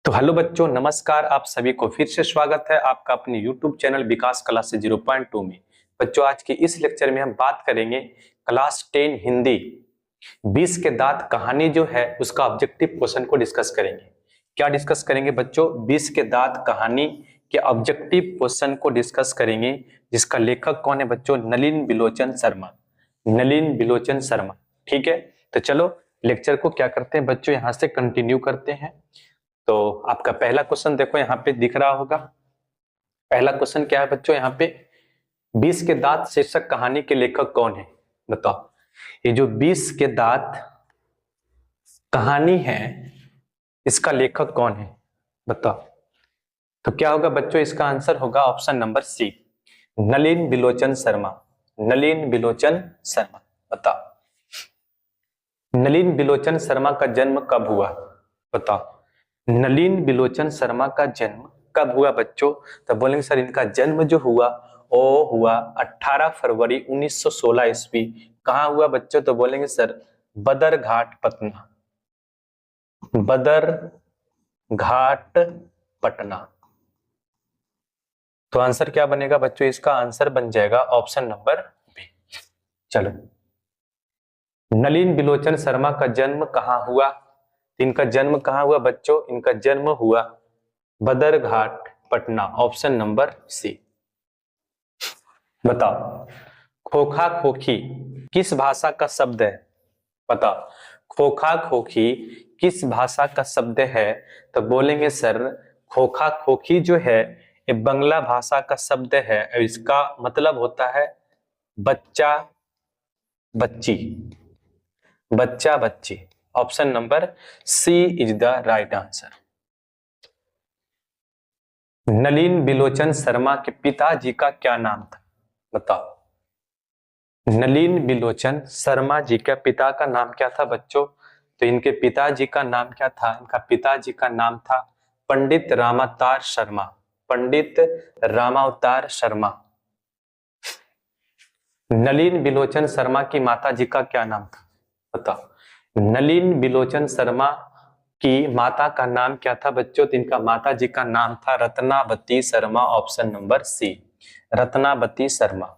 तो हेलो बच्चों, नमस्कार। आप सभी को फिर से स्वागत है आपका अपने YouTube चैनल विकास क्लास 0.2 में। बच्चों, आज के इस लेक्चर में हम बात करेंगे क्लास 10 हिंदी 20 के दांत कहानी जो है उसका ऑब्जेक्टिव क्वेश्चन को डिस्कस करेंगे। क्या डिस्कस करेंगे बच्चों? 20 के दांत कहानी के ऑब्जेक्टिव क्वेश्चन को डिस्कस करेंगे, जिसका लेखक कौन है बच्चों? नलिन बिलोचन शर्मा। नलिन बिलोचन शर्मा, ठीक है। तो चलो लेक्चर को क्या करते हैं बच्चों, यहाँ से कंटिन्यू करते हैं। तो आपका पहला क्वेश्चन देखो यहाँ पे दिख रहा होगा। पहला क्वेश्चन क्या है बच्चों? यहाँ पे 20 के दांत शीर्षक कहानी के लेखक कौन है? बताओ। ये जो 20 के दांत कहानी है इसका लेखक कौन है? बताओ। तो क्या होगा बच्चों? इसका आंसर होगा ऑप्शन नंबर सी, नलिन बिलोचन शर्मा। नलिन बिलोचन शर्मा। बताओ, नलिन बिलोचन शर्मा का जन्म कब हुआ? बताओ, नलिन बिलोचन शर्मा का जन्म कब हुआ बच्चों? तो बोलेंगे सर इनका जन्म जो हुआ वो हुआ 18 फरवरी 1916 ईस्वी। कहाँ हुआ बच्चों? तो बोलेंगे सर बदरघाट पटना। बदरघाट पटना। तो आंसर क्या बनेगा बच्चों? इसका आंसर बन जाएगा ऑप्शन नंबर बी। चलो, नलिन बिलोचन शर्मा का जन्म कहाँ हुआ? इनका जन्म कहाँ हुआ बच्चों? इनका जन्म हुआ बदरघाट पटना, ऑप्शन नंबर सी। बताओ, खोखा खोखी किस भाषा का शब्द है? बताओ, खोखा खोखी किस भाषा का शब्द है? तो बोलेंगे सर खोखा खोखी जो है ये बंगला भाषा का शब्द है। इसका मतलब होता है बच्चा बच्ची, बच्चा बच्ची। Option number C is the right answer. Nalin Bilochan Sharma के पिताजी का क्या नाम था? बताओ, नलिन बिलोचन शर्मा जी का पिता का नाम क्या था बच्चों? तो इनके पिताजी का नाम क्या था? इनका पिताजी का नाम था पंडित रामावतार शर्मा। पंडित रामावतार शर्मा। नलिन बिलोचन शर्मा की माता जी का क्या नाम था? बताओ, नलिन बिलोचन शर्मा की माता का नाम क्या था बच्चों? तो इनका माता जी का नाम था Ratnavati Sharma, option number C, Ratnavati Sharma.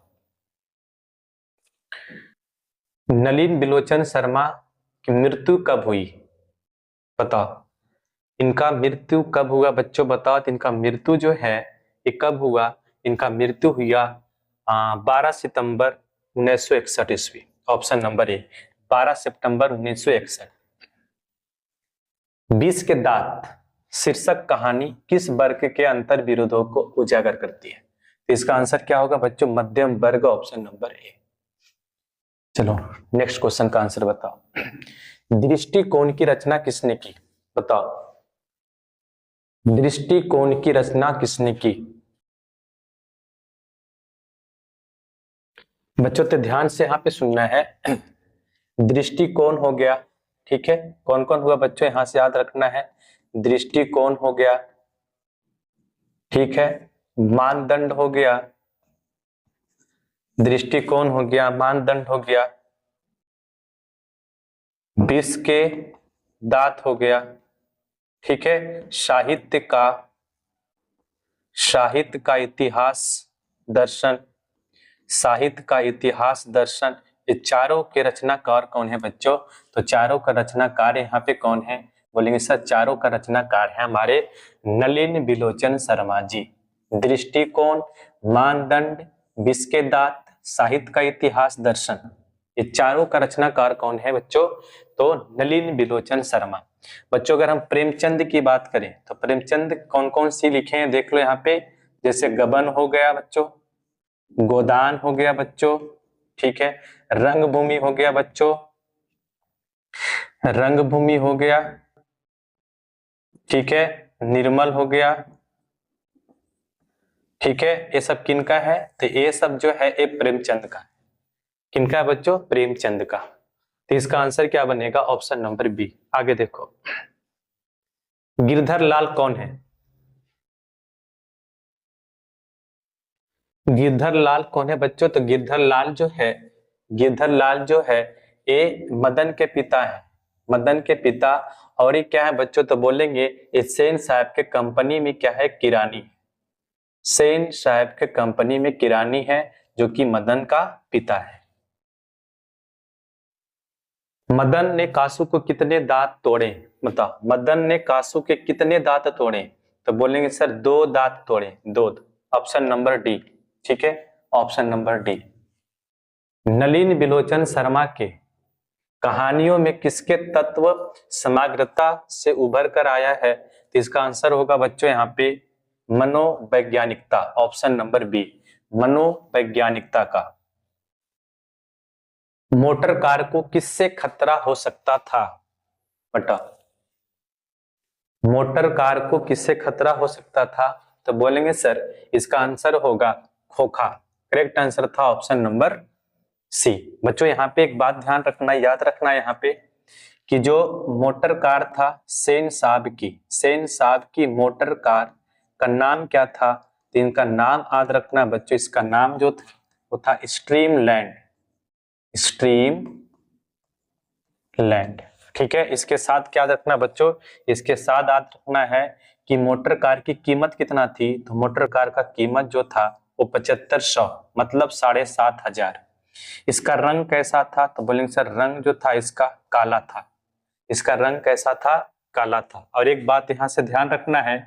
Nalin Bilochan Sharma की मृत्यु कब हुई? बताओ, इनका मृत्यु कब हुआ बच्चों? बताओ। तो इनका मृत्यु जो है ये कब हुआ? इनका मृत्यु हुआ 12 सितंबर 1961 ईस्वी, ऑप्शन नंबर ए, 12 सितंबर 1961। 20 के दांत शीर्षक कहानी किस वर्ग के अंतर विरोधों को उजागर करती है? तो इसका आंसर क्या होगा बच्चों? मध्यम वर्ग, ऑप्शन नंबर ए। चलो नेक्स्ट क्वेश्चन का आंसर बताओ। दृष्टिकोण की रचना किसने की? बताओ, दृष्टिकोण की रचना किसने की? बच्चों तो ध्यान से यहाँ पे सुनना है। दृष्टिकोण हो गया, ठीक है। कौन कौन हुआ बच्चों? यहां से याद रखना है। दृष्टिकोण हो गया, ठीक है। मानदंड हो गया, दृष्टिकोण हो गया, मानदंड हो गया। 20 के दांत हो गया, ठीक है। साहित्य का इतिहास दर्शन, साहित्य का इतिहास दर्शन। ये चारों के रचनाकार कौन है बच्चों? तो चारों का रचनाकार यहाँ पे कौन है? बोलेंगे सर चारों का रचनाकार है हमारे नलिन बिलोचन शर्मा जी। दृष्टिकोण, मानदंड, 20 के दांत, साहित्य का इतिहास दर्शन, ये चारों का रचनाकार कौन है बच्चों? तो नलिन बिलोचन शर्मा। बच्चों अगर हम प्रेमचंद की बात करें तो प्रेमचंद कौन कौन सी लिखे हैं देख लो यहाँ पे। जैसे गबन हो गया बच्चों, गोदान हो गया बच्चों, ठीक है। रंगभूमि हो गया बच्चों, रंगभूमि हो गया, ठीक है। निर्मल हो गया, ठीक है। ये सब किनका है? तो ये सब जो है ये प्रेमचंद का। किनका है बच्चों? प्रेमचंद का। तो इसका आंसर क्या बनेगा? Option number B. आगे देखो, गिरधर लाल कौन है? गिरधर लाल कौन है बच्चों? तो गिरधर लाल जो है, गिरधर लाल जो है ये मदन के पिता है। मदन के पिता और ये क्या है बच्चों, तो बोलेंगे इस सेन साहब के कंपनी में क्या है, किरानी। सेन साहब के कंपनी में किरानी है, जो कि मदन का पिता है। मदन ने कासू को कितने दांत तोड़े, बताओ। मदन ने कासू के कितने दांत तोड़े, तो बोलेंगे सर 2 दांत तोड़े, 2। ऑप्शन नंबर डी, ठीक है, option number D. Nalin Bilochan Sharma के कहानियों में किसके तत्व समग्रता से उभर कर आया है, तो इसका आंसर होगा बच्चों यहाँ पे मनोवैज्ञानिकता, ऑप्शन नंबर बी, मनोवैज्ञानिकता का। मोटर कार को किससे खतरा हो सकता था, बता। मोटर कार को किससे खतरा हो सकता था, तो बोलेंगे सर इसका आंसर होगा खोखा। करेक्ट आंसर था ऑप्शन नंबर सी। बच्चों यहाँ पे एक बात ध्यान रखना, याद रखना यहाँ पे कि जो मोटर कार था सेन साहब की मोटर कार का नाम क्या था, तो इनका नाम याद रखना बच्चों, इसका नाम जो था वो था स्ट्रीमलैंड, स्ट्रीमलैंड, ठीक है। इसके साथ क्या रखना बच्चों, इसके साथ याद रखना है कि मोटर कार की कीमत कितना थी, तो मोटर कार का कीमत जो था वो 7500, मतलब 7500। इसका रंग कैसा था, तो बोलेंगे सर रंग जो था इसका काला था, इसका रंग कैसा था, काला था। और एक बात यहां से ध्यान रखना है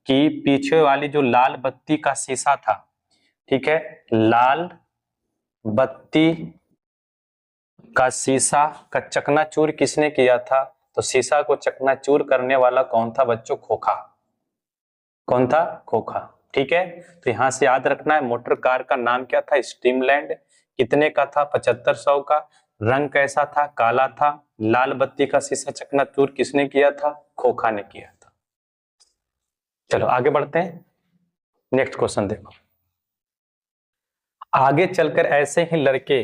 कि पीछे वाली जो लाल बत्ती का शीशा था, ठीक है, लाल बत्ती का शीशा का चकनाचूर किसने किया था, तो शीशा को चकनाचूर करने वाला कौन था बच्चों, खोखा। कौन था, खोखा, ठीक है। तो यहां से याद रखना है मोटर कार का नाम क्या था, स्ट्रीमलैंड, कितने का था, 7500 का, रंग कैसा था, काला था, लाल बत्ती का शीशा चकनाचूर किसने किया था, खोखा ने किया था। चलो आगे बढ़ते हैं, नेक्स्ट क्वेश्चन देखो। आगे चलकर ऐसे ही लड़के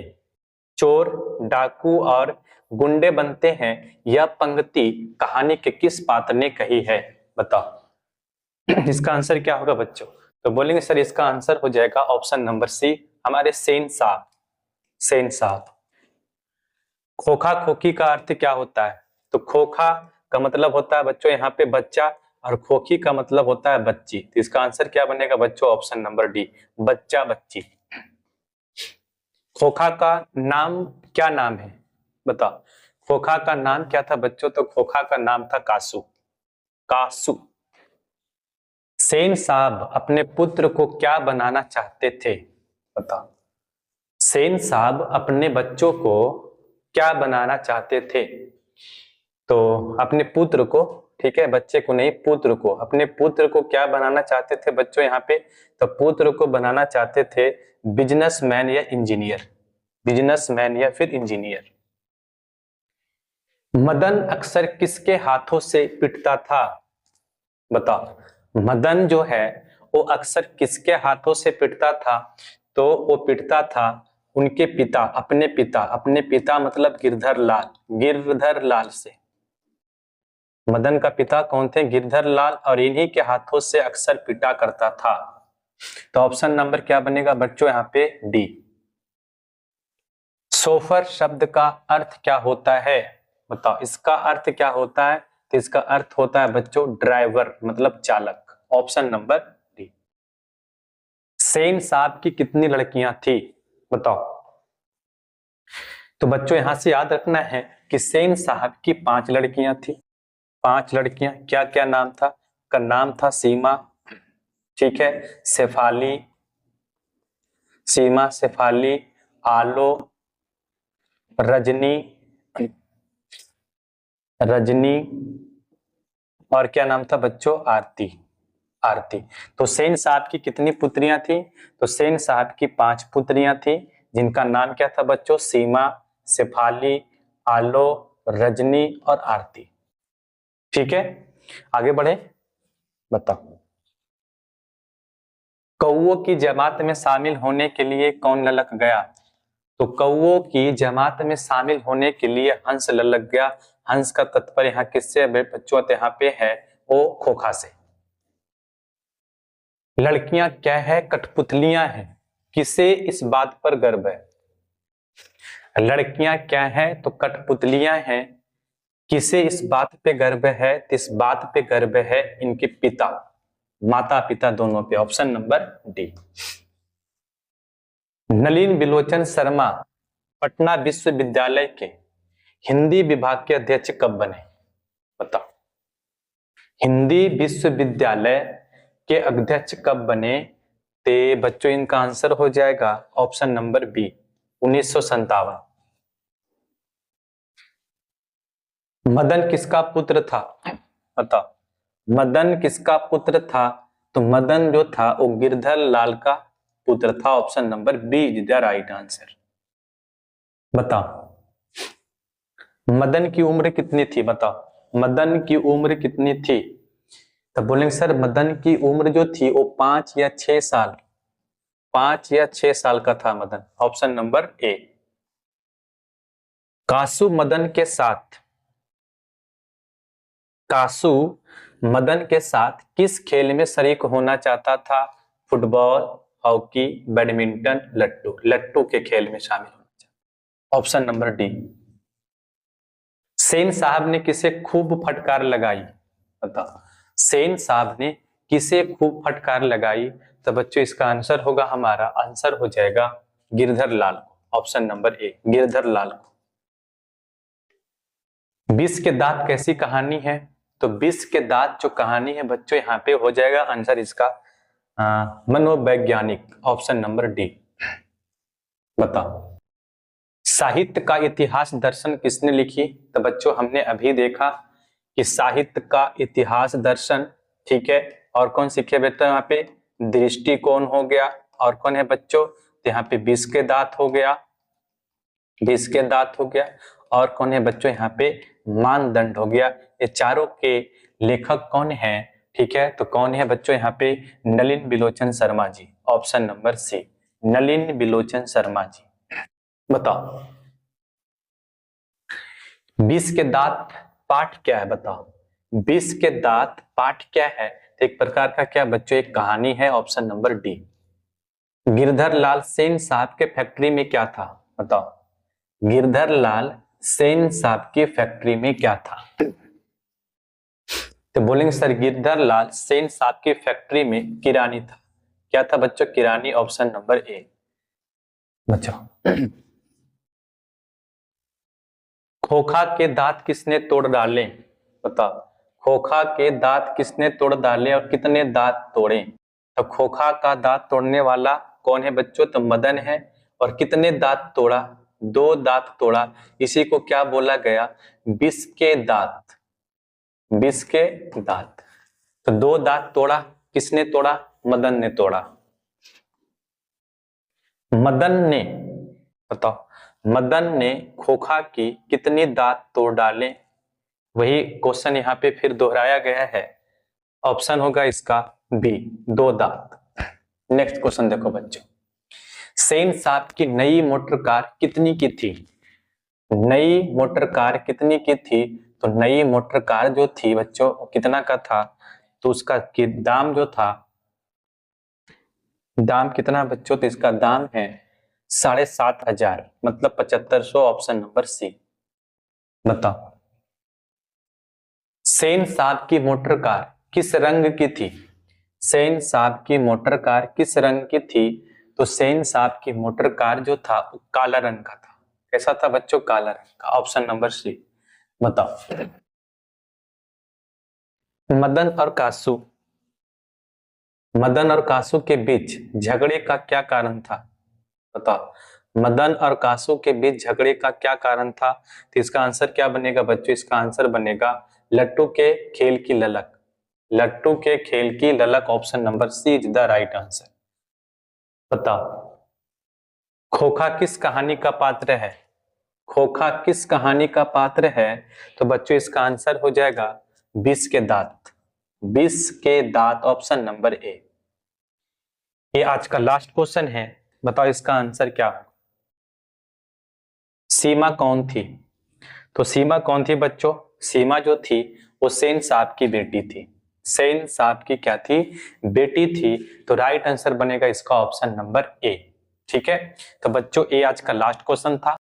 चोर, डाकू और गुंडे बनते हैं, यह पंक्ति कहानी के किस पात्र ने कही है, बताओ। इसका आंसर क्या होगा बच्चों, तो बोलेंगे सर इसका आंसर हो जाएगा ऑप्शन नंबर सी, हमारे सेन साहब, सेन साहब। खोखा खोखी का अर्थ क्या होता है, तो खोखा का मतलब होता है बच्चों यहाँ पे बच्चा, और खोखी का मतलब होता है बच्ची, तो इसका आंसर क्या बनेगा बच्चों, ऑप्शन नंबर डी, बच्चा बच्ची। खोखा का नाम क्या नाम है, बताओ। खोखा का नाम क्या था बच्चों, तो खोखा का नाम था कासू, कासू। सेन साहब अपने पुत्र को क्या बनाना चाहते थे, बताओ। सेन साहब अपने बच्चों को क्या बनाना चाहते थे, तो अपने पुत्र को, ठीक है, बच्चे को नहीं, पुत्र को, अपने पुत्र को क्या बनाना चाहते थे बच्चों यहाँ पे, तो पुत्र को बनाना चाहते थे बिजनेसमैन या इंजीनियर, बिजनेसमैन या फिर इंजीनियर। मदन अक्सर किसके हाथों से पिटता था, बताओ। मदन जो है वो अक्सर किसके हाथों से पिटता था, तो वो पिटता था उनके पिता, अपने पिता मतलब गिरधर लाल, गिरधर लाल से। मदन का पिता कौन थे, गिरधर लाल, और इन्हीं के हाथों से अक्सर पिटा करता था। तो ऑप्शन नंबर क्या बनेगा बच्चों यहाँ पे, डी। सोफर शब्द का अर्थ क्या होता है, बताओ। इसका अर्थ क्या होता है, तो इसका अर्थ होता है बच्चों ड्राइवर, मतलब चालक, ऑप्शन नंबर डी। सेन साहब की कितनी लड़कियां थी, बताओ। तो बच्चों यहां से याद रखना है कि सेन साहब की 5 लड़कियां थी, 5 लड़कियां, क्या क्या नाम था, का नाम था सीमा, ठीक है, शेफाली, सीमा, शेफाली, आलो, रजनी, रजनी, और क्या नाम था बच्चों, आरती, आरती। तो सेन साहब की कितनी पुत्रियां थी, तो सेन साहब की 5 पुत्रियां थी, जिनका नाम क्या था बच्चों, सीमा, शेफाली, आलो, रजनी और आरती, ठीक है। आगे बढ़े, बताओ। कौओं की जमात में शामिल होने के लिए कौन ललक गया, तो कौओं की जमात में शामिल होने के लिए हंस ललक गया। हंस का तात्पर्य यहाँ किससे बच्चों, यहाँ पे है वो खोखा से। लड़कियां क्या है, कठपुतलियां हैं, किसे इस बात पर गर्व है, लड़कियां क्या है, तो कठपुतलियां हैं, किसे इस बात पे गर्व है, इस बात पे गर्व है इनके पिता, माता पिता दोनों पे, option number D. Nalin Bilochan Sharma Patna विश्वविद्यालय के हिंदी विभाग के अध्यक्ष कब बने? बताओ, हिंदी विश्वविद्यालय के अध्यक्ष कब बने? ते बच्चों इनका आंसर हो जाएगा ऑप्शन नंबर बी, 1957। मदन किसका पुत्र था? बताओ, मदन किसका पुत्र था? तो मदन जो था वो गिरधर लाल का पुत्र था, option number B is the right answer. बताओ, मदन की उम्र कितनी थी? बताओ, मदन की उम्र कितनी थी? तो बोलेंगे सर मदन की उम्र जो थी वो 5 या 6 साल, 5 या 6 साल का था मदन, ऑप्शन नंबर ए। कासु मदन के साथ, कासु मदन के साथ किस खेल में शरीक होना चाहता था? फुटबॉल, हॉकी, बैडमिंटन, लट्टू, लट्टू के खेल में शामिल होना चाहता, ऑप्शन नंबर डी। सेन साहब ने किसे खूब फटकार लगाई? बताओ, सेन साहब ने किसे खूब फटकार लगाई? तो बच्चों इसका आंसर होगा, हमारा आंसर हो जाएगा गिरधर लाल को, ऑप्शन नंबर ए, गिरधर लाल को। विष के दांत कैसी कहानी है? तो विष के दांत जो कहानी है बच्चों यहाँ पे हो जाएगा आंसर इसका मनोवैज्ञानिक, ऑप्शन नंबर डी। बताओ, साहित्य का इतिहास दर्शन किसने लिखी? तो बच्चों हमने अभी देखा कि साहित्य का इतिहास दर्शन, ठीक है, और कौन सीखे बेटा? यहाँ पे दृष्टिकोण हो गया, और कौन है बच्चों? तो यहाँ पे विष के दांत हो गया, विष के दांत हो गया, और कौन है बच्चों? यहाँ पे मानदंड हो गया। ये चारों के लेखक कौन है? ठीक है, तो कौन है बच्चों? यहाँ पे नलिन बिलोचन शर्मा जी, ऑप्शन नंबर सी, नलिन बिलोचन शर्मा जी। बताओ, विष के दांत पाठ क्या है? बताओ, विष के दांत पाठ क्या है? एक प्रकार का क्या बच्चों? एक कहानी है, ऑप्शन नंबर डी। गिरधर लाल सेन साहब के फैक्ट्री में क्या था? बताओ, गिरधर लाल सेन साहब की फैक्ट्री में क्या था? तो बोलेंगे सर गिरधर लाल सेन साहब की फैक्ट्री में किरानी था। क्या था बच्चों? किरानी, ऑप्शन नंबर ए। बच्चों, खोखा के दांत किसने तोड़ डाले? बताओ, खोखा के दांत किसने तोड़ डाले और कितने दांत तोड़े? तो खोखा का दांत तोड़ने वाला कौन है बच्चों? तो मदन है, और कितने दांत तोड़ा? 2 दांत तोड़ा। इसी को क्या बोला गया? विष के दांत, विष के दांत। तो 2 दांत तोड़ा, किसने तोड़ा? मदन ने तोड़ा। मदन ने, बताओ, मदन ने खोखा की कितनी दांत तोड़ डाले? वही क्वेश्चन यहाँ पे फिर दोहराया गया है, ऑप्शन होगा इसका बी, 2 दांत। नेक्स्ट क्वेश्चन देखो बच्चों, सेन साहब की नई मोटर कार कितनी की थी? नई मोटर कार कितनी की थी? तो नई मोटर कार जो थी बच्चों कितना का था? तो उसका दाम जो था, दाम कितना बच्चों? तो इसका दाम है 7,500, मतलब 7500, ऑप्शन नंबर सी। बताओ, सेन साहब की मोटर कार किस रंग की थी? सेन साहब की मोटर कार किस रंग की थी? तो सेन साहब की मोटर कार जो था वो काला रंग का था। कैसा था बच्चों? काला रंग का, ऑप्शन नंबर सी। बताओ, मदन और कासू, मदन और कासू के बीच झगड़े का क्या कारण था? बताओ, मदन और कासू के बीच झगड़े का क्या कारण था? तो इसका आंसर क्या बनेगा बच्चों? इसका आंसर बनेगा लट्टू के खेल की ललक, लट्टू के खेल की ललक, option number C is the right answer. बताओ, खोखा किस कहानी का पात्र है? खोखा किस कहानी का पात्र है? तो बच्चों इसका आंसर हो जाएगा विष के दांत, विष के दांत, ऑप्शन नंबर ए। ये आज का लास्ट क्वेश्चन है, बताओ इसका आंसर क्या होगा? सीमा कौन थी? तो सीमा कौन थी बच्चों? सीमा जो थी वो सेन साहब की बेटी थी, सेन साहब की क्या थी? बेटी थी। तो राइट आंसर बनेगा इसका ऑप्शन नंबर ए। ठीक है, तो बच्चों ये आज का लास्ट क्वेश्चन था।